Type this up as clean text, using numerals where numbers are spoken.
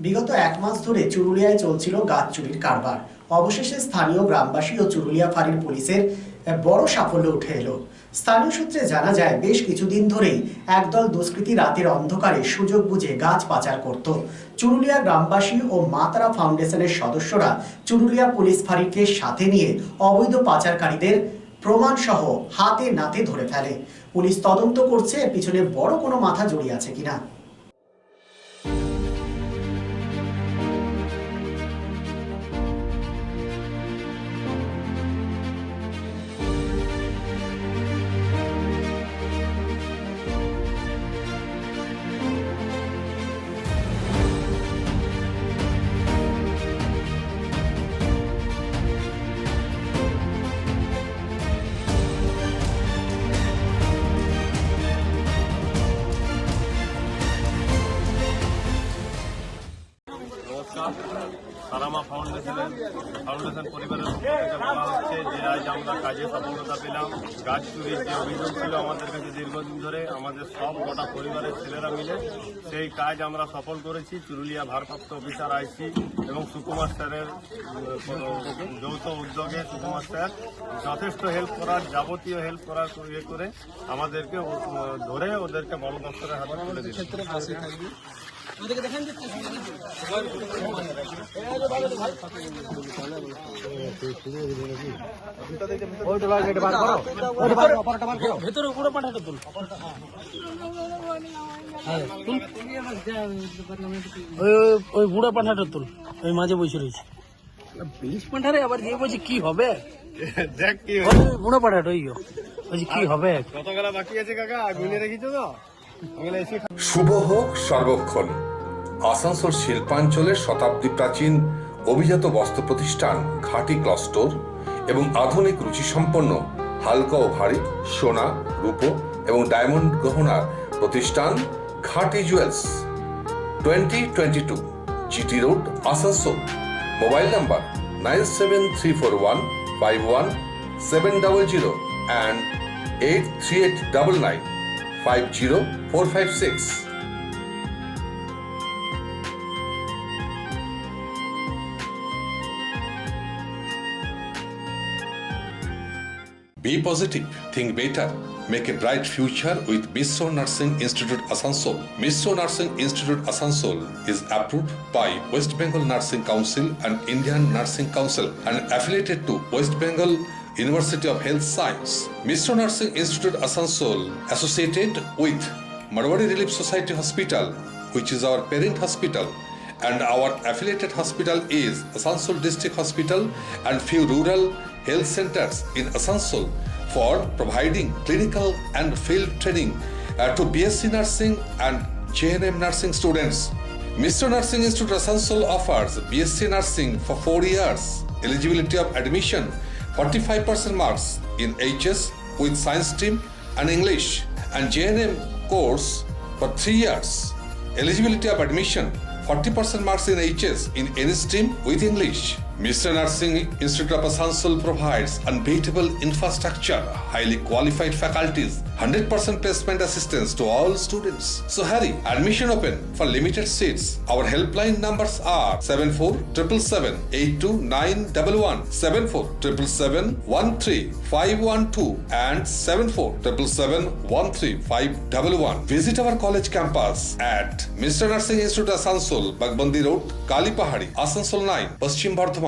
বিগত এক মাস ধরে চুরুলিয়ায় চলছিল গাছ চুরির কারবার। অবশেষে স্থানীয় গ্রামবাসী ও চুরুলিয়া ফাঁড়ির পুলিশের বড় সাফল্য উঠে এলো। স্থানীয় সূত্রে জানা যায়, বেশ কিছুদিন ধরেই একদল দুষ্কৃতী রাতের অন্ধকারে সুযোগ বুঝে গাছ পাচার করত। চুরুলিয়া গ্রামবাসী ও মা তারা ফাউন্ডেশনের সদস্যরা চুরুলিয়া পুলিশ ফাঁড়িকে সাথে নিয়ে অবৈধ পাচারকারীদের প্রমাণ সহ হাতে নাতে ধরে ফেলে। পুলিশ তদন্ত করছে এর পিছনে বড় কোনো মাথা জড়িয়ে আছে কিনা। সারামা ফাউন্ডেশন পরিবারের পক্ষ থেকে বলা হচ্ছে যে আজ আমরা কাজে সফলতা পেলাম। গাছ চুরির যে অভিযোগ ছিল আমাদের কাছে দীর্ঘদিন ধরে, আমাদের সব গোটা পরিবারের ছেলেরা মিলে সেই কাজ আমরা সফল করেছি। চুরুলিয়া ভারপ্রাপ্ত অফিসার আইসি এবং সুকুমার স্যারের যৌথ উদ্যোগে সুকুমার স্যার যথেষ্ট হেল্প করার, যাবতীয় হেল্প করার ইয়ে করে আমাদেরকে ধরে ওদেরকে বড় দপ্তরের হাতে তুলে দিয়েছে। ভেতরে উপরে পাঠাতে তুল, ওই বুড়ো পাঠাটা তুল, ওই মাঝে বসে রয়েছে বিশ পাঠারে। আবার যে বলছে কি হবে, দেখ কি বুড়ো পাঠাটা ওই বলছে কি হবে। কতগুলা বাকি আছে কাকা, গুলিয়ে রেখেছো তো? শুভ হোক সর্বক্ষণ। আসানসোল শিল্পাঞ্চলের শতাব্দী প্রাচীন অভিজাত বস্ত্র প্রতিষ্ঠান ঘাটি ক্লস্টোর এবং আধুনিক রুচিসম্পন্ন হালকা ও ভারী সোনা, রূপো এবং ডায়মন্ড গহনার প্রতিষ্ঠান ঘাটি jewels, 2022 GT road, Asansol. Mobile number 9734151700 and 8389950456. Be positive, think better, make a bright future with Mishra Nursing Institute Asansol. Mishra Nursing Institute Asansol is approved by West Bengal Nursing Council and Indian Nursing Council and affiliated to West Bengal University of Health Science. Mishra Nursing Institute Asansol associated with Marwari Relief Society Hospital, which is our parent hospital, and our affiliated hospital is Asansol District Hospital and few rural health centers in Asansol for providing clinical and field training to BSc Nursing and JNM Nursing students. Mishra Nursing Institute Asansol offers BSc Nursing for 4 years. Eligibility of admission 45% marks in HS with science stream and English, and JNM course for 3 years. Eligibility of admission 40% marks in HS in any stream with English. Mishra Nursing Institute of Asansol provides unbeatable infrastructure, highly qualified faculties, 100% placement assistance to all students. So hurry, admission open for limited seats. Our helpline numbers are 7477782911, 7477713512 and 7477713511. Visit our college campus at Mishra Nursing Institute Asansol, Bagbandi Road, Kalipahari, Asansol 9, Paschim Bardhaman.